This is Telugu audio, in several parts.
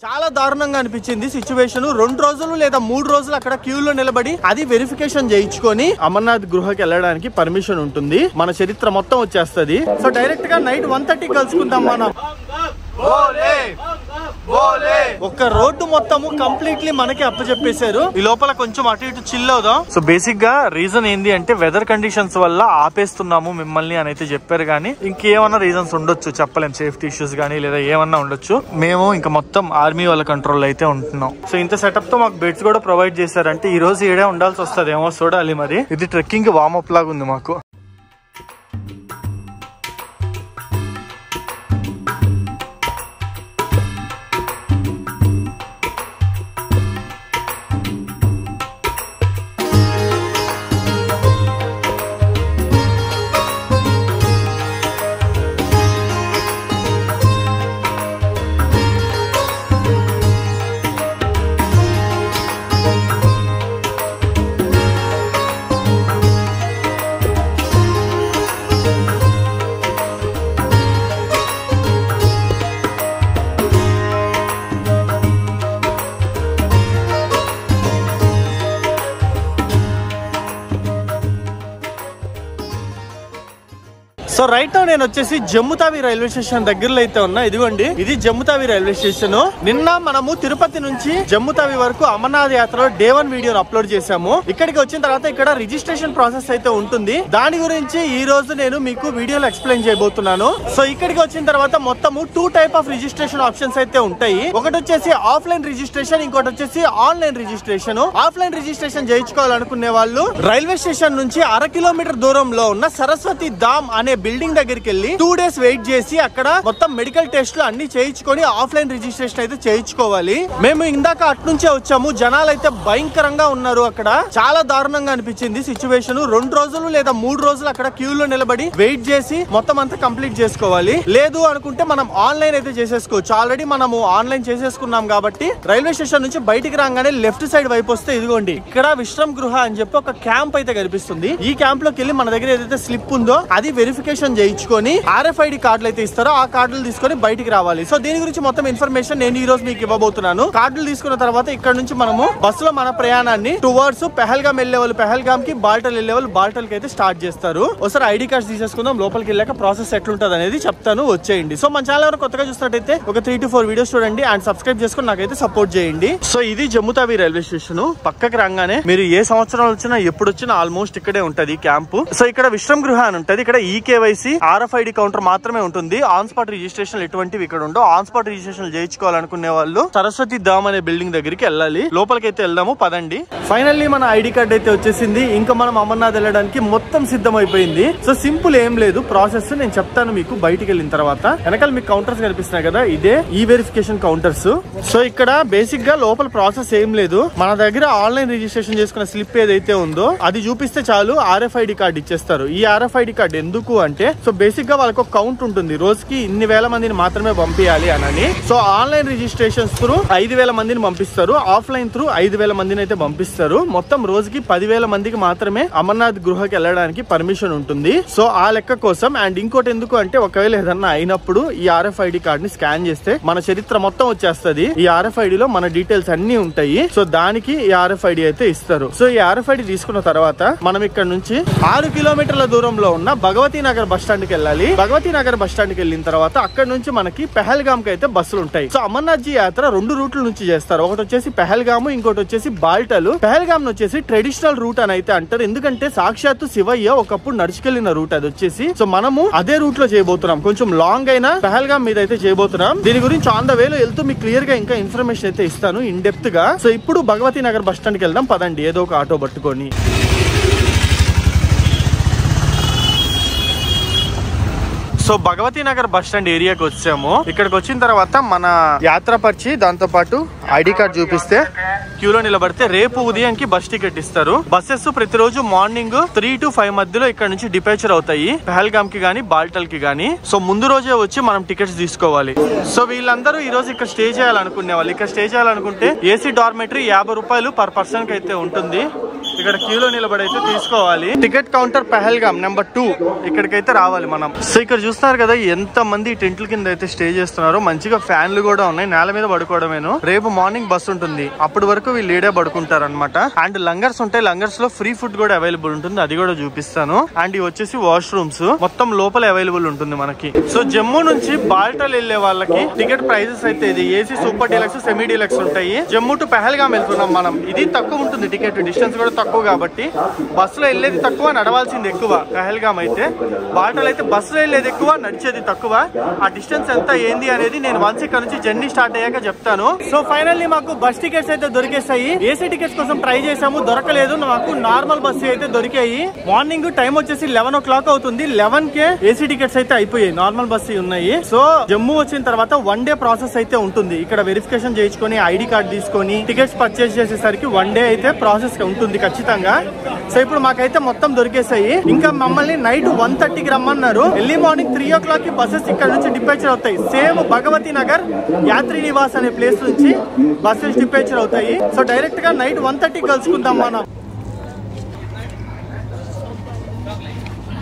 చాలా దారుణంగా అనిపించింది సిచ్యువేషన్. 2 రోజులు లేదా 3 రోజులు అక్కడ క్యూలో నిలబడి అది వెరిఫికేషన్ చేయించుకొని అమర్నాథ్ గుహకి వెళ్ళడానికి పర్మిషన్ ఉంటుంది. మన చరిత్ర మొత్తం వచ్చేస్తుంది. సో డైరెక్ట్ గా నైట్ 1:30 కలుసుకుందాం మనం. ఒక రోడ్డు మొత్తము కంప్లీట్లీ మనకి అప్పచెప్పేశారు. ఈ లోపల కొంచెం అటు ఇటు చిల్ అవుదాం. సో బేసిక్ గా రీజన్ ఏంది అంటే వెదర్ కండిషన్స్ వల్ల ఆపేస్తున్నాము మిమ్మల్ని అని అయితే చెప్పారు. కానీ ఇంకేమన్నా రీజన్స్ ఉండొచ్చు, చెప్పలేం. సేఫ్టీ ఇష్యూస్ గానీ లేదా ఏమన్నా ఉండొచ్చు. మేము ఇంకా మొత్తం ఆర్మీ వాళ్ళ కంట్రోల్ అయితే ఉంటున్నాం. సో ఇంత సెటప్ తో మాకు బెడ్స్ కూడా ప్రొవైడ్ చేశారంటే ఈ రోజు ఈడే ఉండాల్సి వస్తుంది ఏమో, చూడాలి మరి. ఇది ట్రెక్కింగ్ వార్మప్ లాగా ఉంది మాకు. సో రైట్ నౌ నేను వచ్చేసి జమ్ము తావి రైల్వే స్టేషన్ దగ్గరలో అయితే ఉన్నా. ఇదిగోండి, ఇది జమ్ము తావి రైల్వే స్టేషన్. నిన్న మనము తిరుపతి నుంచి జమ్ము తావి వరకు అమర్నాథ్ యాత్రలో Day 1 వీడియోని అప్లోడ్ చేశాము. ఇక్కడికి వచ్చిన తర్వాత ఇక్కడ రిజిస్ట్రేషన్ ప్రాసెస్ అయితే ఉంటుంది. దాని గురించి ఈ రోజు నేను మీకు వీడియోలో ఎక్స్ప్లెయిన్ చేయబోతున్నాను. సో ఇక్కడికి వచ్చిన తర్వాత మొత్తము 2 టైప్ ఆఫ్ రిజిస్ట్రేషన్ ఆప్షన్స్ అయితే ఉంటాయి. ఒకటి వచ్చేసి ఆఫ్లైన్ రిజిస్ట్రేషన్, ఇంకోటి వచ్చేసి ఆన్లైన్ రిజిస్ట్రేషన్. ఆఫ్లైన్ రిజిస్ట్రేషన్ చేయించుకోవాలనుకునే వాళ్ళు రైల్వే స్టేషన్ నుంచి 1/2 కిలోమీటర్ దూరంలో ఉన్న సరస్వతి ధామ్ అనే బిల్డింగ్ దగ్గరికి వెళ్ళి 2 days వెయిట్ చేసి అక్కడ మొత్తం మెడికల్ టెస్ట్లు అన్ని చేయించుకొని ఆఫ్లైన్ రిజిస్ట్రేషన్ అయితే చేయించుకోవాలి. మేము ఇందాక అటు నుంచే వచ్చాము. జనాలు అయితే భయంకరంగా ఉన్నారు. అక్కడ చాలా దారుణంగా అనిపించింది సిచ్యువేషన్. 2 రోజులు లేదా 3 రోజులు అక్కడ క్యూలో నిలబడి వెయిట్ చేసి మొత్తం అంతా కంప్లీట్ చేసుకోవాలి. లేదు అనుకుంటే మనం ఆన్లైన్ అయితే చేసేసుకోవచ్చు. ఆల్రెడీ మనము ఆన్లైన్ చేసేసుకున్నాం కాబట్టి రైల్వే స్టేషన్ నుంచి బయటికి రాగానే లెఫ్ట్ సైడ్ వైపు వస్తే ఇదిగోండి ఇక్కడ విశ్రమ్ గృహ అని చెప్పి ఒక క్యాంప్ అయితే కనిపిస్తుంది. ఈ క్యాంప్ లోకి వెళ్ళి మన దగ్గర ఏదైతే స్లిప్ ఉందో అది వెరిఫికేషన్ చేయించుకొని RFID కార్డులు అయితే ఇస్తారో ఆ కార్డులు తీసుకొని బయటికి రావాలి. సో దీని గురించి మొత్తం ఇన్ఫర్మేషన్ నేను ఈ రోజు మీకు ఇవ్వబోతున్నాను. కార్డులు తీసుకున్న తర్వాత ఇక్కడ నుంచి మనము బస్సులో మన ప్రయాణాన్ని టువర్డ్స్ పెహల్గాం వెళ్లే వాళ్ళు పెహల్గాం కి, బాల్టల్ వెళ్లే వాళ్ళు బాల్టల్ కి అయితే స్టార్ట్ చేస్తారు. ఒకసారి ID కార్డ్స్ తీసేసుకుందాం. లోపలికి వెళ్ళాక ప్రాసెస్ ఎట్లుంటది అనేది చెప్తాను, వచ్చేయండి. సో మన ఛానల్ ఎవరు కొత్తగా చూసినట్టయితే ఒక 3 to 4 వీడియోస్ చూడండి అండ్ సబ్స్క్రైబ్ చేసుకుని నాకైతే సపోర్ట్ చేయండి. సో ఇది జమ్ము తావి రైల్వే స్టేషన్. పక్కకి రాగానే మీరు ఏ సంవత్సరం వచ్చినా ఎప్పుడు వచ్చినా ఆల్మోస్ట్ ఇక్కడే ఉంటది క్యాంపు. సో ఇక్కడ విశ్రమ్ గృహ అని ఉంటది. ఇక్కడ EKYC RFID కౌంటర్ మాత్రమే ఉంటుంది. ఆన్ స్పాట్ రిజిస్ట్రేషన్ ఎటువంటివి ఇక్కడ ఉండవు. ఆన్ స్పాట్ రిజిస్ట్రేషన్ చేయించుకోవాలనుకునే వాళ్ళు సరస్వతి ధామ్ అనే బిల్డింగ్ దగ్గరికి వెళ్ళాలి. లోపలికి అయితే వెళ్దాము, పదండి. ఫైనల్లీ మన ID కార్డ్ అయితే వచ్చేసింది. ఇంకా మనం అమర్నాథ్ వెళ్ళడానికి మొత్తం సిద్ధం అయిపోయింది. సో సింపుల్ ఏం లేదు ప్రాసెస్, నేను చెప్తాను మీకు బయటికి వెళ్ళిన తర్వాత. వెనకాల మీకు కౌంటర్స్ కనిపిస్తున్నాయి కదా, ఇదే ఈ వెరిఫికేషన్ కౌంటర్స్. సో ఇక్కడ బేసిక్ గా లోపల ప్రాసెస్ ఏం లేదు. మన దగ్గర ఆన్లైన్ రిజిస్ట్రేషన్ చేసుకున్న స్లిప్ ఏదైతే ఉందో అది చూపిస్తే చాలు RFID కార్డ్ ఇచ్చేస్తారు. ఈ RFID కార్డ్ ఎందుకు అంటే సో బేసిక్ గా వాళ్ళకి ఒక కౌంట్ ఉంటుంది, రోజుకి ఇన్ని వేల మందిని మాత్రమే పంపించాలి అని. సో ఆన్లైన్ రిజిస్ట్రేషన్స్ త్రూ 5,000 మందిని పంపిస్తారు, ఆఫ్లైన్ త్రూ 5,000 మందిని అయితే పంపిస్తారు. మొత్తం రోజుకి 10,000 మందికి మాత్రమే అమర్నాథ్ గుహకి వెళ్ళడానికి పర్మిషన్ ఉంటుంది. సో ఆ లెక్క కోసం. అండ్ ఇంకోటి ఎందుకు అంటే ఒకవేళ ఏదన్నా అయినప్పుడు ఈ RFID కార్డ్ ని స్కాన్ చేస్తే మన చరిత్ర మొత్తం వచ్చేస్తుంది. ఈ RFID లో మన డీటెయిల్స్ అన్ని ఉంటాయి. సో దానికి ఈ RFID అయితే ఇస్తారు. సో ఈ RFID తీసుకున్న తర్వాత మనం ఇక్కడ నుంచి 6 కిలోమీటర్ల దూరంలో ఉన్న భగవతీ నగర్ బస్ స్టాండ్ కి వెళ్ళాలి. భగవతీ నగర్ బస్ స్టాండ్ కి వెళ్ళిన తర్వాత అక్కడ నుంచి మనకి పెహల్గాం కి అయితే బస్సులు ఉంటాయి. సో అమర్నాథ్ జీ యాత్ర 2 రూట్ల నుంచి చేస్తారు. ఒకటి వచ్చేసి పెహల్గాము, ఇంకోటి వచ్చేసి బాల్టలు. పెహల్గాం వచ్చేసి ట్రెడిషనల్ రూట్ అని అయితే అంటారు. ఎందుకంటే సాక్షాత్తు శివయ్య ఒకప్పుడు నడుచుకెళ్లిన రూట్ అది వచ్చేసి. సో మనము అదే రూట్ లో చేయబోతున్నాం. కొంచెం లాంగ్ అయినా పెహల్గాం మీద అయితే చేయబోతున్నాం. దీని గురించి ఆన్ ద వేలో వెళ్తూ మీకు క్లియర్ గా ఇంకా ఇన్ఫర్మేషన్ అయితే ఇస్తాను ఇన్ డెప్త్ గా. సో ఇప్పుడు భగవతీ నగర్ బస్ స్టాండ్ కి వెళ్దాం, పదండి. ఏదో ఒక ఆటో పట్టుకొని. So Bhagavati Nagar bus stand ఏరియాకి వచ్చాము. ఇక్కడికి వచ్చిన తర్వాత మన యాత్ర పరిచి దాంతో పాటు ID కార్డ్ చూపిస్తే క్యూలో నిలబడితే రేపు ఉదయానికి బస్ టికెట్ ఇస్తారు. బస్సెస్ ప్రతిరోజు మార్నింగ్ 3 to 5 మధ్యలో ఇక్కడ నుంచి డిపాచర్ అవుతాయి, పెహల్గాం కి గానీ బాల్టల్ కి గానీ. సో ముందు రోజే వచ్చి మనం టికెట్స్ తీసుకోవాలి. సో వీళ్ళందరూ ఈ రోజు ఇక్కడ స్టే చేయాలనుకునే వాళ్ళు, ఇక్కడ స్టే చేయాలనుకుంటే AC డార్మెటరీ 50 రూపాయలు పర్ పర్సన్ కి అయితే ఉంటుంది. ఇక్కడ క్యూలో నిలబడి అయితే తీసుకోవాలి. టికెట్ కౌంటర్ పహల్గామ్ నెంబర్ 2 ఇక్కడికైతే రావాలి మనం. సో ఇక్కడ చూస్తున్నారు కదా ఎంత మంది టెంట్ల కింద అయితే స్టే చేస్తున్నారు. మంచిగా ఫ్యాన్లు కూడా ఉన్నాయి. నేల మీద పడుకోవడమేను. రేపు మార్నింగ్ బస్ ఉంటుంది, అప్పటి వరకు వీళ్ళు ఈడే పడుకుంటారు అనమాట. అండ్ లంగర్స్ ఉంటాయి, లంగర్స్ లో ఫ్రీ ఫుడ్ కూడా అవైలబుల్ ఉంటుంది, అది కూడా చూపిస్తాను. అండ్ ఇవి వచ్చేసి వాష్రూమ్స్ మొత్తం లోపల అవైలబుల్ ఉంటుంది మనకి. సో జమ్మూ నుంచి బాల్టల్ వెళ్లే వాళ్ళకి టికెట్ ప్రైజెస్ అయితే ఇది AC super deluxe semi deluxe ఉంటాయి. జమ్మూ టు పహల్గామ్ వెళ్తున్నాం మనం. ఇది తక్కువ ఉంటుంది టికెట్, డిస్టెన్స్ కూడా తక్కువ కాబట్టి బస్సులో వెళ్ళేది తక్కువ, నడవాల్సింది ఎక్కువ. పహల్గామ్ అయితే బాల్టల్ అయితే బస్సులో వెళ్ళేది ఎక్కువ, నడిచేది తక్కువ. ఆ డిస్టెన్స్ ఎంత ఏంది అనేది నేను వన్స్ ఇక్కడ నుంచి జర్నీ స్టార్ట్ అయ్యాక చెప్తాను. సో ఫైనల్లీ మాకు బస్ టికెట్స్ అయితే దొరికేస్తాయి. ఏసీ టికెట్స్ కోసం ట్రై చేసాము, దొరకలేదు. మాకు నార్మల్ బస్సు అయితే దొరికాయి. మార్నింగ్ టైం వచ్చేసి 11 o'clock అవుతుంది. 11 కే ఏసీ టికెట్స్ అయితే అయిపోయాయి, నార్మల్ బస్సు ఉన్నాయి. సో జమ్మూ వచ్చిన తర్వాత 1 day ప్రాసెస్ అయితే ఉంటుంది. ఇక్కడ వెరిఫికేషన్ చేయించుకొని ఐడి కార్డ్ తీసుకొని టికెట్స్ పర్చేస్ చేసేసరికి 1 day అయితే ప్రాసెస్ ఉంటుంది ఖచ్చితంగా. సో ఇప్పుడు మాకైతే మొత్తం దొరికేసాయి. ఇంకా మమ్మల్ని నైట్ 1:30కి రమ్మన్నారు. ఎర్లీ మార్నింగ్ 3 o'clock కి బస్సెస్ ఇక్కడ నుంచి డిపాచర్ అవుతాయి. సేమ్ భగవతి నగర్ యాత్రి నివాస్ అనే ప్లేస్ నుంచి బస్సెస్ డిపాచర్ అవుతాయి. సో డైరెక్ట్ గా నైట్ 1:30కి కలుసుకుందాం మనం.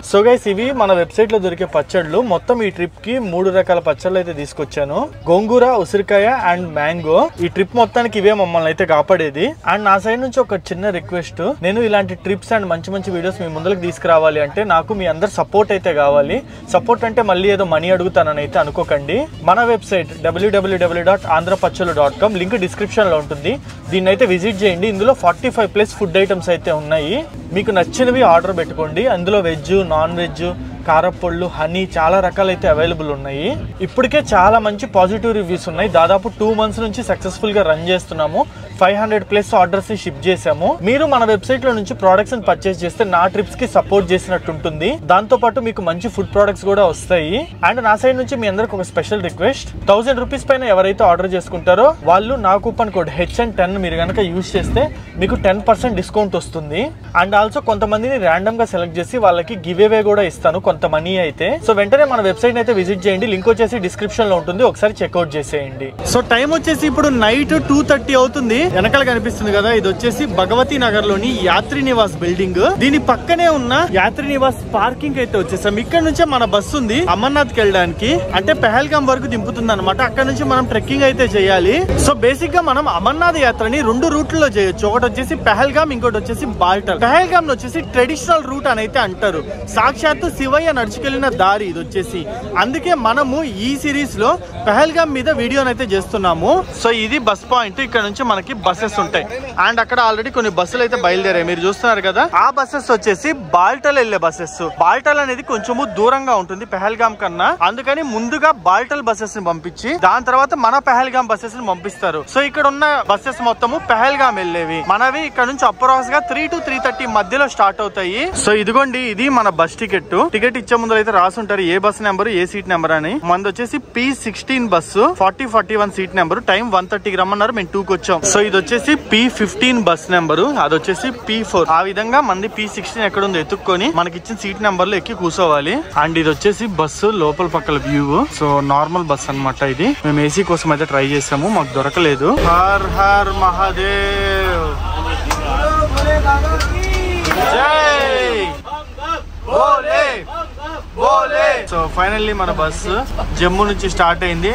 సో గైస్ ఇవి మన వెబ్సైట్ లో దొరికే పచ్చళ్ళు. మొత్తం ఈ ట్రిప్ కి 3 రకాల పచ్చళ్ళు అయితే తీసుకొచ్చాను. గోంగూర, ఉసిరికాయ అండ్ మ్యాంగో. ఈ ట్రిప్ మొత్తానికి ఇవే మమ్మల్ని అయితే కాపాడేది. అండ్ నా సైడ్ నుంచి ఒక చిన్న రిక్వెస్ట్, నేను ఇలాంటి ట్రిప్స్ అండ్ మంచి మంచి వీడియోస్ మీ ముందుకు తీసుకురావాలి అంటే నాకు మీ అందరు సపోర్ట్ అయితే కావాలి. సపోర్ట్ అంటే మళ్ళీ ఏదో మనీ అడుగుతానని అయితే అనుకోకండి. మన వెబ్సైట్ www.andhrapachchalu.com లింక్ డిస్క్రిప్షన్ లో ఉంటుంది. దీన్ని అయితే విజిట్ చేయండి. ఇందులో 45+ ఫుడ్ ఐటమ్స్ అయితే ఉన్నాయి. మీకు నచ్చినవి ఆర్డర్ పెట్టుకోండి. అందులో వెజ్, నాన్ వెజ్, కారపొళ్ళు, హనీ చాలా రకాలైతే అవైలబుల్ ఉన్నాయి. ఇప్పటికే చాలా మంచి పాజిటివ్ రివ్యూస్ ఉన్నాయి. దాదాపు 2 months నుంచి సక్సెస్ఫుల్ గా రన్ చేస్తున్నాము. 500+ ఆర్డర్స్ ని షిప్ చేసాము. మీరు మన వెబ్సైట్ లో నుంచి ప్రొడక్ట్స్ ని పర్చేస్ చేస్తే నా ట్రిప్స్ కి సపోర్ట్ చేసినట్టు ఉంటుంది. దాంతో పాటు మీకు మంచి ఫుడ్ ప్రొడక్ట్స్ కూడా వస్తాయి. అండ్ నా సైడ్ నుంచి మీ అందరికి ఒక స్పెషల్ రిక్వెస్ట్, 1000 రూపీస్ పైన ఎవరైతే ఆర్డర్ చేసుకుంటారో వాళ్ళు నా కూపన్ కోడ్ HN10 మీరు కనుక యూజ్ చేస్తే మీకు 10% డిస్కౌంట్ వస్తుంది. అండ్ ఆల్సో కొంతమందిని ర్యాండమ్ గా సెలెక్ట్ చేసి వాళ్ళకి గివ్ అవే కూడా ఇస్తాను కొంత మనీ అయితే. సో వెంటనే మన వెబ్సైట్ అయితే విజిట్ చేయండి. లింక్ వచ్చేసి డిస్క్రిప్షన్ లో ఉంటుంది, ఒకసారి చెక్అవుట్ చేసేయండి. సో టైం వచ్చేసి ఇప్పుడు నైట్ 2:30 అవుతుంది. వెనకాల కనిపిస్తుంది కదా, ఇది వచ్చేసి భగవతి నగర్ లోని యాత్రి నివాస్ బిల్డింగ్. దీని పక్కనే ఉన్న యాత్రి నివాస్ పార్కింగ్ అయితే వచ్చేసాం. ఇక్కడ నుంచే మన బస్సు ఉంది అమర్నాథ్ కి వెళ్ళడానికి, అంటే పహల్గామ్ వరకు దింపుతుంది అనమాట. అక్కడ నుంచి మనం ట్రెక్కింగ్ అయితే చేయాలి. సో బేసిక్ గా మనం అమర్నాథ్ యాత్రని 2 రూట్లలో చేయొచ్చు. ఒకటి వచ్చేసి పహల్గామ్, ఇంకోటి వచ్చేసి బాల్టల్. పహల్గామ్ వచ్చేసి ట్రెడిషనల్ రూట్ అని అయితే అంటారు. సాక్షాత్తు శివయ్య నడుచుకెళ్లిన దారి ఇది వచ్చేసి. అందుకే మనము ఈ సిరీస్ లో పహల్గామ్ మీద వీడియోని అయితే చేస్తున్నాము. సో ఇది బస్ పాయింట్. ఇక్కడ నుంచి మనకి బస్సెస్ ఉంటాయి. అండ్ అక్కడ ఆల్రెడీ కొన్ని బస్సులు అయితే బయలుదేరాయి, మీరు చూస్తున్నారు కదా. ఆ బస్సెస్ వచ్చేసి బాల్టల్ వెళ్లే బస్సెస్. బాల్టల్ అనేది కొంచెము దూరంగా ఉంటుంది పహల్గామ్ కన్నా, అందుకని ముందుగా బాల్టల్ బస్సెస్ ని పంపించి దాని తర్వాత మన పహల్గామ్ బస్సెస్ ని పంపిస్తారు. సో ఇక్కడ ఉన్న బస్సెస్ మొత్తము పహల్గామ్ వెళ్ళేవి. మనవి ఇక్కడ నుంచి అప్రాక్స్ గా 3 to 3:30 మధ్యలో స్టార్ట్ అవుతాయి. సో ఇదిగోండి, ఇది మన బస్ టికెట్. టికెట్ ఇచ్చే ముందు అయితే రాసుంటారు ఏ బస్ నెంబర్, ఏ సీట్ నెంబర్ అని. మనది వచ్చేసి P16 bus, 4041 seat number. Time 1:30కి రమ్మన్నారు, మేము 2కి వచ్చాం. సో ఇది వచ్చేసి P15 బస్ నెంబరు, అది వచ్చేసి P4. ఆ విధంగా మంది P16 ఎక్కడ ఉందో ఎత్తుక్కొని మనకి ఇచ్చిన సీట్ నెంబర్ లో ఎక్కి కూర్చోవాలి. అండ్ ఇది వచ్చేసి బస్సు లోపల పక్కల వ్యూ. సో నార్మల్ బస్ అన్నమాట ఇది. మేము ఏసీ కోసం అయితే ట్రై చేసాము, మాకు దొరకలేదు. హర్ హర్ మహాదేవ్, జై బోలే బోలే. సో ఫైనల్లీ మన బస్సు జమ్మూ నుంచి స్టార్ట్ అయింది.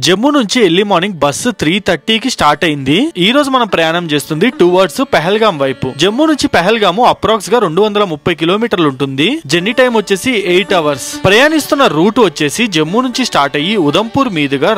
జమ్మూ నుంచి ఎర్లీ మార్నింగ్ బస్సు 3:30కి స్టార్ట్ అయింది. ఈ రోజు మనం ప్రయాణం చేస్తుంది టువర్డ్స్ పహల్గామ్ వైపు. జమ్మూ నుంచి పహల్గాము అప్రాక్స్ గా 230 కిలోమీటర్లు ఉంటుంది. జర్నీ టైం వచ్చేసి 8 hours. ప్రయాణిస్తున్న రూట్ వచ్చేసి జమ్మూ నుంచి స్టార్ట్ అయ్యి ఉదంపూర్ మీదుగా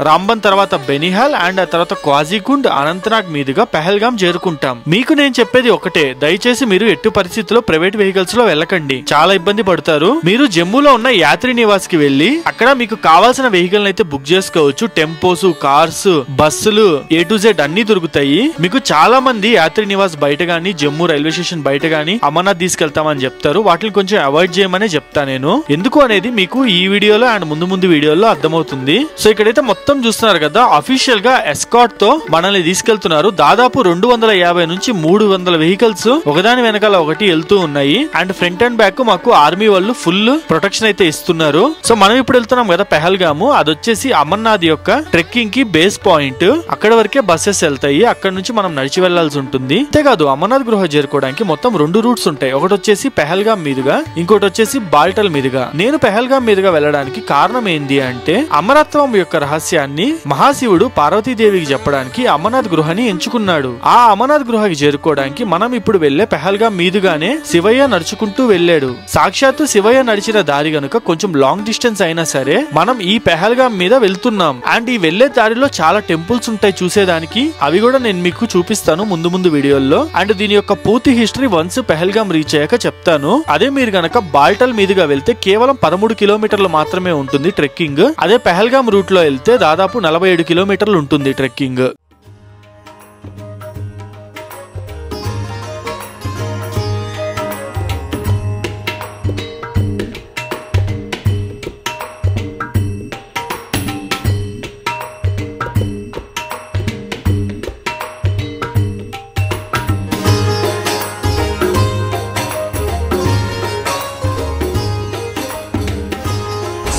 రాంబన్ తర్వాత బెనిహాల్ అండ్ ఆ తర్వాత క్వాజిగుండ్, అనంతనాగ్ మీదుగా పహల్గామ్ చేరుకుంటాం. మీకు నేను చెప్పేది ఒకటే, దయచేసి మీరు ఎట్టి పరిస్థితుల్లో ప్రైవేట్ వెహికల్స్ లో వెళ్ళకండి, చాలా ఇబ్బంది పడతారు. మీరు జమ్మూలో ఉన్న యాత్రి నివాస్ కి వెళ్లి అక్కడ మీకు కావాల్సిన వెహికల్ అయితే బుక్ చేసుకోవచ్చు. టెంపోస్, కార్స్, బస్సులు A to Z అన్ని దొరుకుతాయి. మీకు చాలా మంది యాత్రి నివాస్ బయట గానీ, జమ్మూ రైల్వే స్టేషన్ బయట గానీ అమర్నాథ్ తీసుకెళ్తామని చెప్తారు. వాటిని కొంచెం అవాయిడ్ చేయమనే చెప్తా నేను. ఎందుకు అనేది మీకు ఈ వీడియోలో అండ్ ముందు వీడియోలో అర్థమవుతుంది. సో ఇక్కడైతే మొత్తం చూస్తున్నారు కదా, అఫీషియల్ గా ఎస్కార్ట్ తో మనల్ని తీసుకెళ్తున్నారు. దాదాపు 250 నుంచి 300 వెహికల్స్ ఒకదాని వెనకాల ఒకటి వెళ్తూ ఉన్నాయి. అండ్ ఫ్రంట్ అండ్ బ్యాక్ మాకు ఆర్మీ వాళ్ళు ఫుల్ ప్రొటెక్షన్ అయితే ఇస్తున్నారు. సో మనం ఇప్పుడు వెళ్తున్నాం కదా పెహల్గాము, అది వచ్చేసి అమర్నాథ్ యొక్క ట్రెక్కింగ్ కి బేస్ పాయింట్. అక్కడ వరకే బస్సెస్ వెళ్తాయి, అక్కడ నుంచి మనం నడిచి వెళ్లాల్సి ఉంటుంది. అంతేకాదు అమర్నాథ్ గుహ చేరుకోవడానికి మొత్తం 2 రూట్స్ ఉంటాయి. ఒకటి వచ్చేసి పెహల్గాం మీదుగా, ఇంకోటి వచ్చేసి బాల్టల్ మీదుగా. నేను పెహల్గాం మీదుగా వెళ్ళడానికి కారణం ఏంటి అంటే, అమరత్వం యొక్క రహస్యాన్ని మహాశివుడు పార్వతీదేవికి చెప్పడానికి అమర్నాథ్ గృహని ఎంచుకున్నాడు. ఆ అమర్నాథ్ గృహకి చేరుకోవడానికి మనం ఇప్పుడు వెళ్లే పెహల్గాం మీదుగానే శివయ్య నడుచుకుంటూ వెళ్ళాడు. సాక్షాత్తు శివయ్య నడిచిన దారి గనుక కొంచెం లాంగ్ డిస్టెన్స్ అయినా సరే మనం ఈ పెహల్గాం మీద వెళ్తున్నాం. అండ్ ఈ వెళ్లే దారిలో చాలా టెంపుల్స్ ఉంటాయి చూసేదానికి. అవి కూడా నేను మీకు చూపిస్తాను ముందు వీడియోల్లో. అండ్ దీని యొక్క పూర్తి హిస్టరీ వన్స్ పెహల్గాం రీచ్ అయ్యాక చెప్తాను. అదే మీరు గనక బాల్టల్ మీదుగా వెళ్తే కేవలం 13 కిలోమీటర్లు మాత్రమే ఉంటుంది ట్రెక్కింగ్. అదే పెహల్గాం రూట్ లో వెళ్తే దాదాపు 47 కిలోమీటర్లు ఉంటుంది ట్రెక్కింగ్.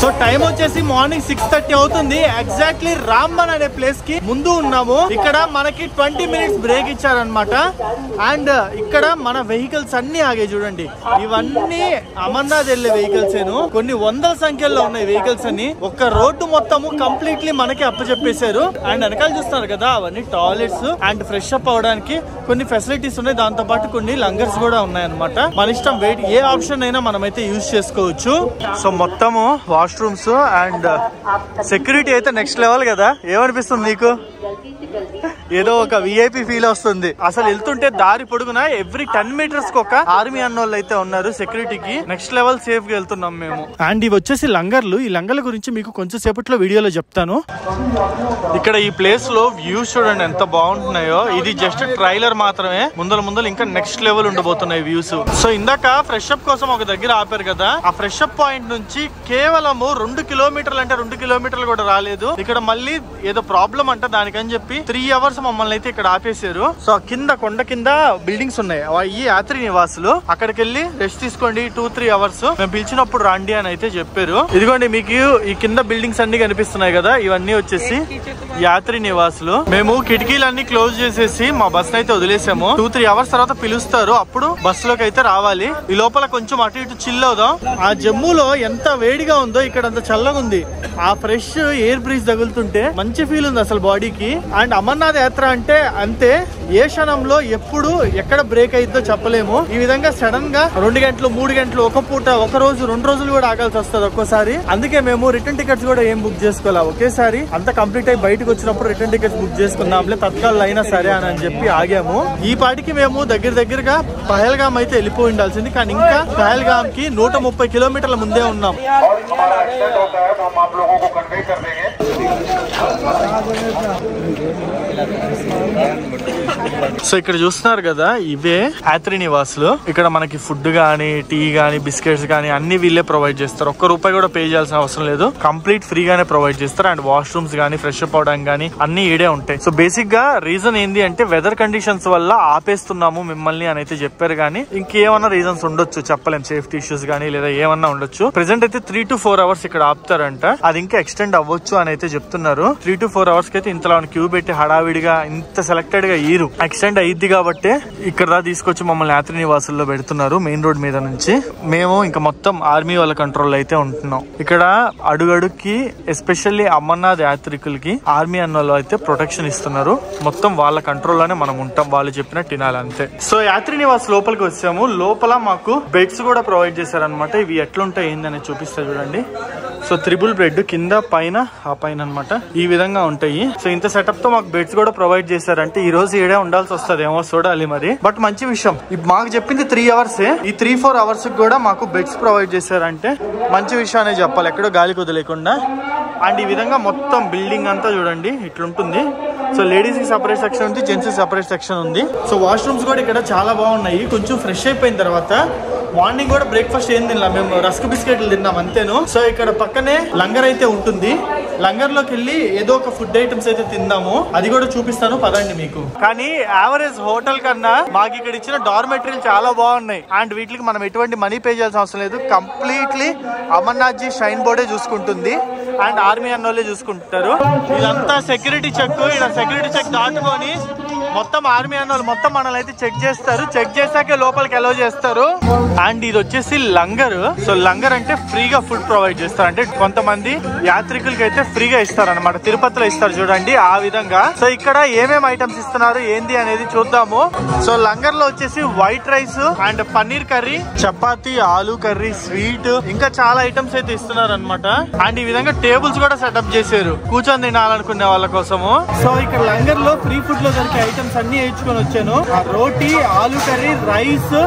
సో టైం వచ్చేసి మార్నింగ్ 6:30 అవుతుంది. ఎగ్జాక్ట్లీ రాంబన్ అనే ప్లేస్ కి ముందు ఉన్నాము. ఇక్కడ మనకి 20 మినిట్స్ బ్రేక్ ఇచ్చారనమాట. అండ్ ఇక్కడ మన వెహికల్స్ అన్ని ఆగే చూడండి. ఇవన్నీ అమర్నాథ్ వెళ్లే వెహికల్స్ ఏను. కొన్ని వందల సంఖ్యలో ఉన్నాయి వెహికల్స్ అని. ఒక రోడ్డు మొత్తము కంప్లీట్లీ మనకి అప్పచెప్పేశారు. అండ్ వెనకాల చూస్తున్నారు కదా, అవన్నీ టాయిలెట్స్ అండ్ ఫ్రెష్ అప్ అవడానికి కొన్ని ఫెసిలిటీస్ ఉన్నాయి. దాంతో పాటు కొన్ని లంగర్స్ కూడా ఉన్నాయన్నమాట. మన ఇష్టం, వెయిట్ ఏ ఆప్షన్ అయినా మనం అయితే యూజ్ చేసుకోవచ్చు. సో మొత్తము వాష్రూమ్స్ అండ్ సెక్యూరిటీ అయితే నెక్స్ట్ లెవెల్ కదా. ఏమనిపిస్తుంది నీకు? ఏదో ఒక విఐపి ఫీల్ వస్తుంది. అసలు వెళ్తుంటే దారి పొడుగునా ఎవ్రీ 10 మీటర్స్ కి ఒక ఆర్మీ అన్నోళ్ళు అయితే ఉన్నారు సెక్యూరిటీకి. నెక్స్ట్ లెవెల్ సేఫ్ గా వెళ్తున్నాం మేము. అండ్ ఇవి వచ్చేసి లంగర్లు. ఈ లంగర్ల గురించి మీకు కొంచెం సేపట్లో వీడియోలో చెప్తాను. ఇక్కడ ఈ ప్లేస్ లో వ్యూస్ చూడండి ఎంత బాగుంటున్నాయో. ఇది జస్ట్ ట్రైలర్ మాత్రమే. ముందర ఇంకా నెక్స్ట్ లెవెల్ ఉండబోతున్నాయి వ్యూస్. సో ఇందాక ఫ్రెష్ అప్ కోసం ఒక దగ్గర ఆపారు కదా, ఆ ఫ్రెష్ అప్ పాయింట్ నుంచి కేవలము 2 కిలోమీటర్లు, అంటే 2 కిలోమీటర్లు కూడా రాలేదు. ఇక్కడ మళ్ళీ ఏదో ప్రాబ్లం అంట, దానికని చెప్పి 3 అవర్స్ మమ్మల్ని అయితే ఇక్కడ ఆపేశారు. సో కింద కొండ కింద బిల్డింగ్స్ ఉన్నాయి, ఈ యాత్రి నివాసులు. అక్కడికి వెళ్ళి రెస్ట్ తీసుకోండి 2-3 అవర్స్. మేము పిలిచినప్పుడు రండి అని అయితే చెప్పారు. ఇదిగోండి మీకు ఈ కింద బిల్డింగ్స్ అన్ని కనిపిస్తున్నాయి కదా, ఇవన్నీ వచ్చేసి యాత్రి నివాసులు. మేము కిటికీలన్నీ క్లోజ్ చేసేసి మా బస్ అయితే వదిలేసాము. 2-3 అవర్స్ తర్వాత పిలుస్తారు, అప్పుడు బస్ లోకి అయితే రావాలి. ఈ లోపల కొంచెం అటు ఇటు చిల్ అవుదాం. ఆ జమ్మూలో ఎంత వేడిగా ఉందో ఇక్కడ అంత చల్లగా ఉంది. ఆ ఫ్రెష్ ఎయిర్ బ్రీజ్ తగులుతుంటే మంచి ఫీల్ ఉంది అసలు బాడీకి. అండ్ అమర్నాథ్ యాత్ర అంటే అంతే, ఏ క్షణంలో ఎప్పుడు ఎక్కడ బ్రేక్ అయిద్దో చెప్పలేము. ఈ విధంగా సడన్ గా 2 గంటలు 3 గంటలు ఒక పూట, ఒక రోజు 2 రోజులు కూడా ఆగాల్సి వస్తుంది ఒక్కోసారి. అందుకే మేము రిటర్న్ టికెట్స్ కూడా ఏం బుక్ చేసుకోవాలి. ఒకేసారి అంతా కంప్లీట్ అయి బయటకు వచ్చినప్పుడు రిటర్న్ టికెట్స్ బుక్ చేసుకుందాంలే తత్కాలు అయినా సరే అని చెప్పి ఆగాము. ఈ పాటికి మేము దగ్గరగా పహల్గాం అయితే వెళ్ళిపోయి ఉండాల్సింది. కానీ ఇంకా పహల్గాం కి 130 కిలోమీటర్ల ముందే ఉన్నాం. సో ఇక్కడ చూస్తున్నారు కదా, ఇవే యాత్రి నివాసులు. ఇక్కడ మనకి ఫుడ్ గానీ, టీ గానీ, బిస్కెట్స్ గానీ అన్ని వీళ్ళే ప్రొవైడ్ చేస్తారు. ₹1 కూడా పే చేయాల్సిన అవసరం లేదు, కంప్లీట్ ఫ్రీగానే ప్రొవైడ్ చేస్తారు. అండ్ వాష్రూమ్స్ గానీ, ఫ్రెష్ అప్ అవడానికి గానీ అన్ని ఈడే ఉంటాయి. సో బేసిక్ గా రీజన్ ఏంది అంటే వెదర్ కండిషన్స్ వల్ల ఆపేస్తున్నాము మిమ్మల్ని అని అయితే చెప్పారు. కానీ ఇంకేమన్నా రీజన్స్ ఉండొచ్చు, చెప్పలేం. సేఫ్టీ ఇష్యూస్ గానీ లేదా ఏమన్నా ఉండొచ్చు. ప్రెసెంట్ అయితే 3 to 4 అవర్స్ ఇక్కడ ఆపుతారంట. అది ఇంకా ఎక్స్టెండ్ అవ్వచ్చు అని అయితే చెప్తున్నారు. 3 to 4 అవర్స్ కి అయితే ఇంతలా క్యూ పెట్టి హడావిడిగా ఇంత సెలెక్టెడ్ గా ఈరు ఎక్స్టెండ్ అయ్యిద్ది కాబట్టి ఇక్కడ తీసుకొచ్చి మమ్మల్ని యాత్రి నివాసుల్లో పెడుతున్నారు మెయిన్ రోడ్ మీద నుంచి. మేము ఇంకా మొత్తం ఆర్మీ వాళ్ళ కంట్రోల్ అయితే ఉంటున్నాం. ఇక్కడ అడుగడుక్కి ఎస్పెషల్లీ అమర్నాథ్ యాత్రికులకి ఆర్మీ అన్న వాళ్ళు అయితే ప్రొటెక్షన్ ఇస్తున్నారు. మొత్తం వాళ్ళ కంట్రోల్ లోనే మనం ఉంటాం, వాళ్ళు చెప్పినట్టు తినాలి అంతే. సో యాత్రి నివాస్ లోపలికి వచ్చాము. లోపల మాకు బెడ్స్ కూడా ప్రొవైడ్ చేశారనమాట. ఇవి ఎట్లుంటాయి ఏందని చూపిస్తా చూడండి. సో 3 బెడ్ కింద పైన ఆ పైన అనమాట ఈ విధంగా ఉంటాయి. సో ఇంత సెటప్ తో మాకు బెడ్స్ కూడా ప్రొవైడ్ చేశారంటే ఈ రోజు ఏడే ఉండాల్సి వస్తుంది ఏమో చూడాలి మరి. బట్ మంచి విషయం, మాకు చెప్పింది 3 అవర్సే. ఈ 3-4 అవర్స్ కూడా మాకు బెడ్స్ ప్రొవైడ్ చేశారంటే మంచి విషయం అనే చెప్పాలి, ఎక్కడో గాలి కుదలేకుండా. అండ్ ఈ విధంగా మొత్తం బిల్డింగ్ అంతా చూడండి ఇట్లుంటుంది. సో లేడీస్ కి సపరేట్ సెక్షన్ ఉంది, జెంట్స్ కి సపరేట్ సెక్షన్ ఉంది. సో వాష్రూమ్స్ కూడా ఇక్కడ చాలా బాగున్నాయి. కొంచెం ఫ్రెష్ అయిపోయిన తర్వాత మార్నింగ్ కూడా బ్రేక్ఫాస్ట్ ఏం తినలా, మేము రస్క్ బిస్కెట్లు తిన్నాం అంతేను. సో ఇక్కడ పక్కనే లంగర్ అయితే ఉంటుంది. లంగర్ లోకి వెళ్ళి ఏదో ఒక ఫుడ్ ఐటమ్స్ అయితే తిందాము, అది కూడా చూపిస్తాను పదండి మీకు. కానీ యావరేజ్ హోటల్ కన్నా మాకు ఇక్కడ ఇచ్చిన డార్మెటరీలు చాలా బాగున్నాయి. అండ్ వీటికి మనం ఎటువంటి మనీ పే చేయాల్సిన అవసరం లేదు. కంప్లీట్లీ అమర్నాథ్ జీ షైన్ బోర్డే చూసుకుంటుంది అండ్ ఆర్మీ అన్నోళ్ళే చూసుకుంటారు. ఇదంతా సెక్యూరిటీ చెక్. ఇలా సెక్యూరిటీ చెక్ దాటుకొని మొత్తం ఆర్మీ అన్నోళ్ళు మొత్తం మనల్ని అయితే చెక్ చేస్తారు. చెక్ చేశాకే లోపలికి అలౌ చేస్తారు. అండ్ ఇది వచ్చేసి లంగర్. సో లంగర్ అంటే ఫ్రీగా ఫుడ్ ప్రొవైడ్ చేస్తారు. అంటే కొంతమంది యాత్రికులకి అయితే ఫ్రీగా ఇస్తారు అనమాట. తిరుపతిలో ఇస్తారు చూడండి ఆ విధంగా. సో ఇక్కడ ఏమేమి ఐటమ్స్ ఇస్తున్నారు ఏంది అనేది చూద్దాము. సో లంగర్ లో వచ్చేసి white rice and paneer curry, chapati, aloo curry, sweet, ఇంకా చాలా ఐటమ్స్ అయితే ఇస్తున్నారు అనమాట. అండ్ ఈ విధంగా టేబుల్స్ కూడా సెటప్ చేశారు కూర్చొని తినాలనుకునే వాళ్ళ కోసము. సో ఇక్కడ లంగర్ లో ఫ్రీ ఫుడ్ లో దొరికే ఐటమ్స్ అన్ని వేయించుకొని వచ్చాను. రోటీ, ఆలూ curry, rice,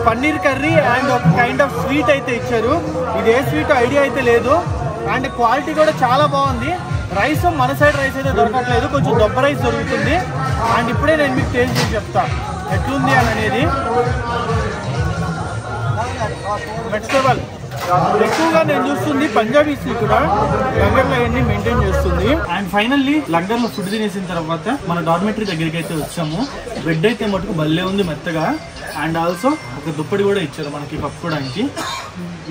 paneer curry and ఒక కైండ్ ఆఫ్ స్వీట్ అయితే ఇచ్చారు. ఇది ఏ స్వీట్ ఐడియా అయితే లేదు. అండ్ క్వాలిటీ కూడా చాలా బాగుంది. రైస్ మన సైడ్ రైస్ అయితే దొరకట్లేదు, కొంచెం దొబ్బ రైస్ దొరుకుతుంది. అండ్ ఇప్పుడే నేను మీకు టేస్ట్ చేసి చెప్తా ఎట్లుంది అని అనేది. Next level. ఎక్కువగా నేను చూస్తుంది పంజాబీస్ కూడా లంగర్ లో అవన్నీ మెయింటైన్ చేస్తుంది. అండ్ ఫైనల్లీ లంగర్ లో ఫుడ్ తినేసిన తర్వాత మన డార్మెటరీ దగ్గరికి అయితే వచ్చాము. బెడ్ అయితే మటుకు భలే ఉంది మెత్తగా. అండ్ ఆల్సో ఒక దుప్పటి కూడా ఇచ్చారు మనకి కప్పుకోవడానికి.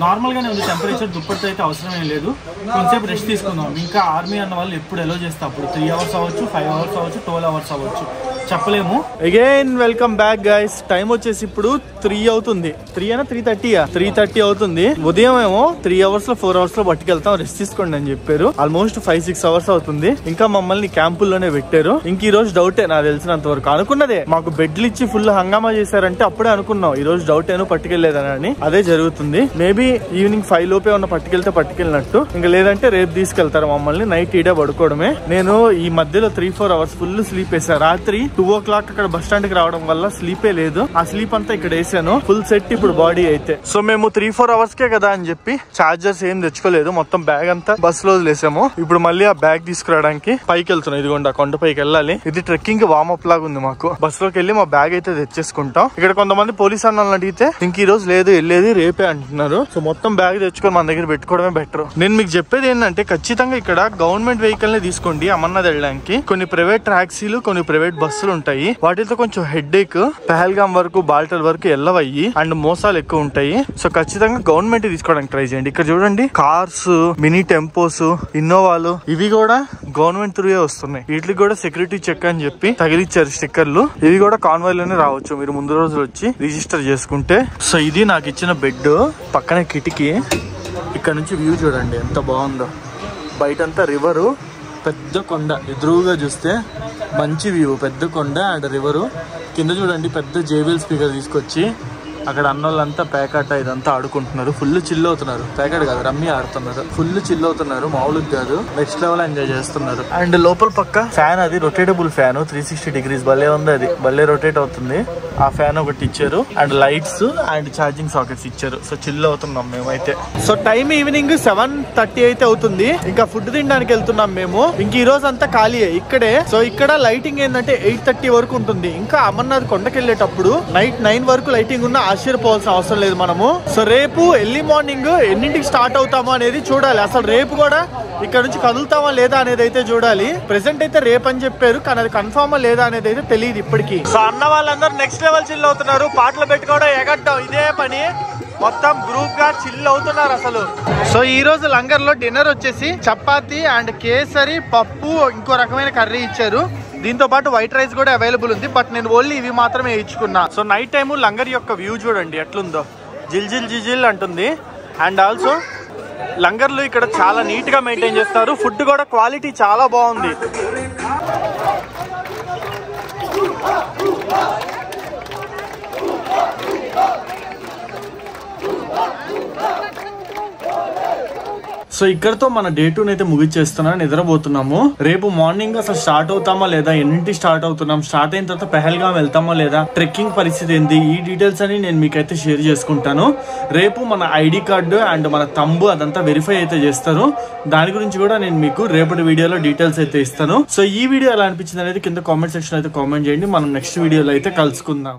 నార్మల్ గానే ఉంది టెంపరేచర్, దుప్పటి అయితే అవసరమే లేదు. కొంచెంసేపు రెస్ట్ తీసుకుందాం. ఇంకా ఆర్మీ అన్న వాళ్ళు ఎప్పుడు ఎలో చేస్తే అప్పుడు 3 hours అవ్వచ్చు, 5 hours అవ్వచ్చు, 12 hours అవ్వచ్చు, చెప్పలేము. Again welcome back guys. Time వచ్చేసి ఇప్పుడు 3 అవుతుంది. 3 అయినా 3:30 అవుతుంది. ఉదయం ఏమో 3 hours లో 4 hours లో పట్టుకెళ్తాం, రెస్ట్ తీసుకోండి అని చెప్పారు. ఆల్మోస్ట్ 5-6 hours అవుతుంది. ఇంకా మమ్మల్ని క్యాంపుల్లోనే పెట్టారు. ఇంక ఈ రోజు డౌటే నాకు తెలిసినంత వరకు. అనుకున్నదే మాకు బెడ్లు ఇచ్చి ఫుల్ హంగామా చేశారంటే అప్పుడే అనుకున్నాం ఈ రోజు డౌట్ ఏమో పట్టుకెళ్లేదని. అదే జరుగుతుంది. మేబీ ఈవినింగ్ 5 లోపే ఉన్న పట్టుకెళ్తే పట్టుకెళ్ళినట్టు, ఇంకా లేదంటే రేపు తీసుకెళ్తారు మమ్మల్ని. నైట్ ఈడే పడుకోవడమే. నేను ఈ మధ్యలో 3-4 hours ఫుల్ స్లీప్ వేసాను. రాత్రి 2 o'clock అక్కడ బస్ స్టాండ్ కి రావడం వల్ల స్లీపే లేదు. ఆ స్లీప్ అంతా ఇక్కడ వేసాను. ఫుల్ సెట్ ఇప్పుడు బాడీ అయితే. సో మేము 3-4 hours కే కదా అని చెప్పి చార్జర్స్ ఏం తెచ్చుకోలేదు. మొత్తం బ్యాగ్ అంతా బస్ లో వదిలేసాము. ఇప్పుడు మళ్ళీ ఆ బ్యాగ్ తీసుకురావడానికి పైకి వెళ్తున్నాం. ఇదిగోండి ఆ కొండ పైకి వెళ్ళాలి. ఇది ట్రెక్కింగ్ వార్మప్ లాగా ఉంది మాకు. బస్ లోకి వెళ్ళి మా బ్యాగ్ అయితే తెచ్చేసుకుంటాం. ఇక్కడ కొంతమంది పోలీసు అన్నోళ్ళని అడిగితే ఇంక ఈ రోజు లేదు, వెళ్ళేది రేపే అంటున్నారు. సో మొత్తం బ్యాగ్ తెచ్చుకొని మన దగ్గర పెట్టుకోవడమే బెటర్. నేను మీకు చెప్పేది ఏంటంటే ఖచ్చితంగా ఇక్కడ గవర్నమెంట్ వెహికల్ నే తీసుకోండి అమర్నాథ్ వెళ్ళడానికి. కొన్ని ప్రైవేట్ టాక్సీలు, కొన్ని ప్రైవేట్ బస్సులు ఉంటాయి. వాటితో కొంచెం హెడ్ ఏక్, పహల్గామ్ వరకు, బాల్టల్ వరకు వెళ్ళవయ్యి అండ్ మోసాలు ఎక్కువ ఉంటాయి. సో ఖచ్చితంగా గవర్నమెంట్ తీసుకోవడానికి ట్రై చేయండి. ఇక్కడ చూడండి కార్స్, మినీ టెంపోస్, ఇన్నోవాలు ఇవి కూడా గవర్నమెంట్ త్రూ వస్తున్నాయి. వీటికి కూడా సెక్యూరిటీ చెక్ అని చెప్పి తగిలిచ్చారు స్టిక్కర్లు. ఇవి కూడా కాన్వాయ్ లోనే రావచ్చు మీరు ముందు రోజులు వచ్చి రిజిస్టర్ చేసుకుంటే. సో ఇది నాకు ఇచ్చిన బెడ్. పక్కనే కిటికీ. ఇక్కడ నుంచి వ్యూ చూడండి ఎంత బాగుందో. బయటంతా రివరు, పెద్ద కొండ. ఎదురుగా చూస్తే మంచి వ్యూ, పెద్ద కొండ అండ్ రివరు. కింద చూడండి పెద్ద JBL స్పీకర్ తీసుకొచ్చి అక్కడ అన్నోళ్ళంతా పేకాట ఇదంతా ఆడుకుంటున్నారు. ఫుల్ చిల్ అవుతున్నారు. పేకాట కాదు, రమ్మీ ఆడుతున్నారు. ఫుల్ చిల్ అవుతున్నారు, మామూలుగా కాదు. నెక్స్ట్ లెవెల్ ఎంజాయ్ చేస్తున్నారు. అండ్ లోపల పక్క ఫ్యాన్, అది రొటేటబుల్ ఫ్యాన్ 360 degrees భలే ఉంది. అది భలే రొటేట్ అవుతుంది. ఆ ఫ్యాన్ ఒకటి ఇచ్చారు and lights and charging sockets ఇచ్చారు. సో చిల్ అవుతున్నాం మేమైతే. సో టైం ఈవినింగ్ 7:30 అయితే అవుతుంది. ఇంకా ఫుడ్ తినడానికి వెళ్తున్నాం మేము. ఇంక ఈ రోజు అంతా ఖాళీ ఇక్కడే. సో ఇక్కడ లైటింగ్ ఏంటంటే 8:30 వరకు ఉంటుంది. ఇంకా అమర్నాథ్ కొండకి వెళ్ళేటప్పుడు నైట్ 9 వరకు లైటింగ్ ఉన్న ఆశ్చర్యపోవాల్సిన అవసరం లేదు మనము. సో రేపు ఎర్లీ మార్నింగ్ ఎన్నింటికి స్టార్ట్ అవుతామో అనేది చూడాలి. అసలు రేపు కూడా ఇక్కడ నుంచి కదులుతామా లేదా అనేది అయితే చూడాలి. ప్రెసెంట్ అయితే రేపు అని చెప్పారు, కానీ అది కన్ఫర్మా లేదా అనేది అయితే తెలియదు ఇప్పటికి. సో అన్న వాళ్ళందరూ నెక్స్ట్ లెవెల్ చిల్ అవుతున్నారు. పాటలు పెట్టుకోవడం, ఎగట్టడం ఇదే పని. మొత్తం గ్రూప్ గా చిల్ అవుతున్నారు అసలు. సో ఈ రోజు లంగర్ లో డిన్నర్ వచ్చేసి చపాతీ అండ్ కేసరి, పప్పు, ఇంకో రకమైన కర్రీ ఇచ్చారు. దీంతో పాటు వైట్ రైస్ కూడా అవైలబుల్ ఉంది. బట్ నేను ఓన్లీ ఇవి మాత్రమే ఇచ్చుకున్నా. సో నైట్ టైము లంగర్ యొక్క వ్యూ చూడండి ఎట్లుందో. జిల్ జిల్ జిజిల్ అంటుంది. అండ్ ఆల్సో లంగర్లు ఇక్కడ చాలా నీట్ గా మెయింటైన్ చేస్తారు. ఫుడ్ కూడా క్వాలిటీ చాలా బాగుంది. సో ఇక్కడతో మన డే 2 అయితే ముగిచ్చేస్తున్నా, నిద్రపోతున్నాము. రేపు మార్నింగ్ అసలు స్టార్ట్ అవుతామా లేదా, ఎన్నింటి స్టార్ట్ అవుతున్నాం, స్టార్ట్ అయిన తర్వాత పెహల్గాం వెళ్తామా లేదా, ట్రెక్కింగ్ పరిస్థితి ఏంటి, ఈ డీటెయిల్స్ అని నేను మీకైతే షేర్ చేసుకుంటాను. రేపు మన ఐడి కార్డు అండ్ మన తంబు అదంతా వెరిఫై అయితే చేస్తారు. దాని గురించి కూడా నేను మీకు రేపటి వీడియోలో డీటెయిల్స్ అయితే ఇస్తాను. సో ఈ వీడియో ఎలా అనిపించింది అనేది కింద కామెంట్ సెక్షన్ అయితే కామెంట్ చేయండి. మనం నెక్స్ట్ వీడియోలో అయితే కలుసుకుందాం.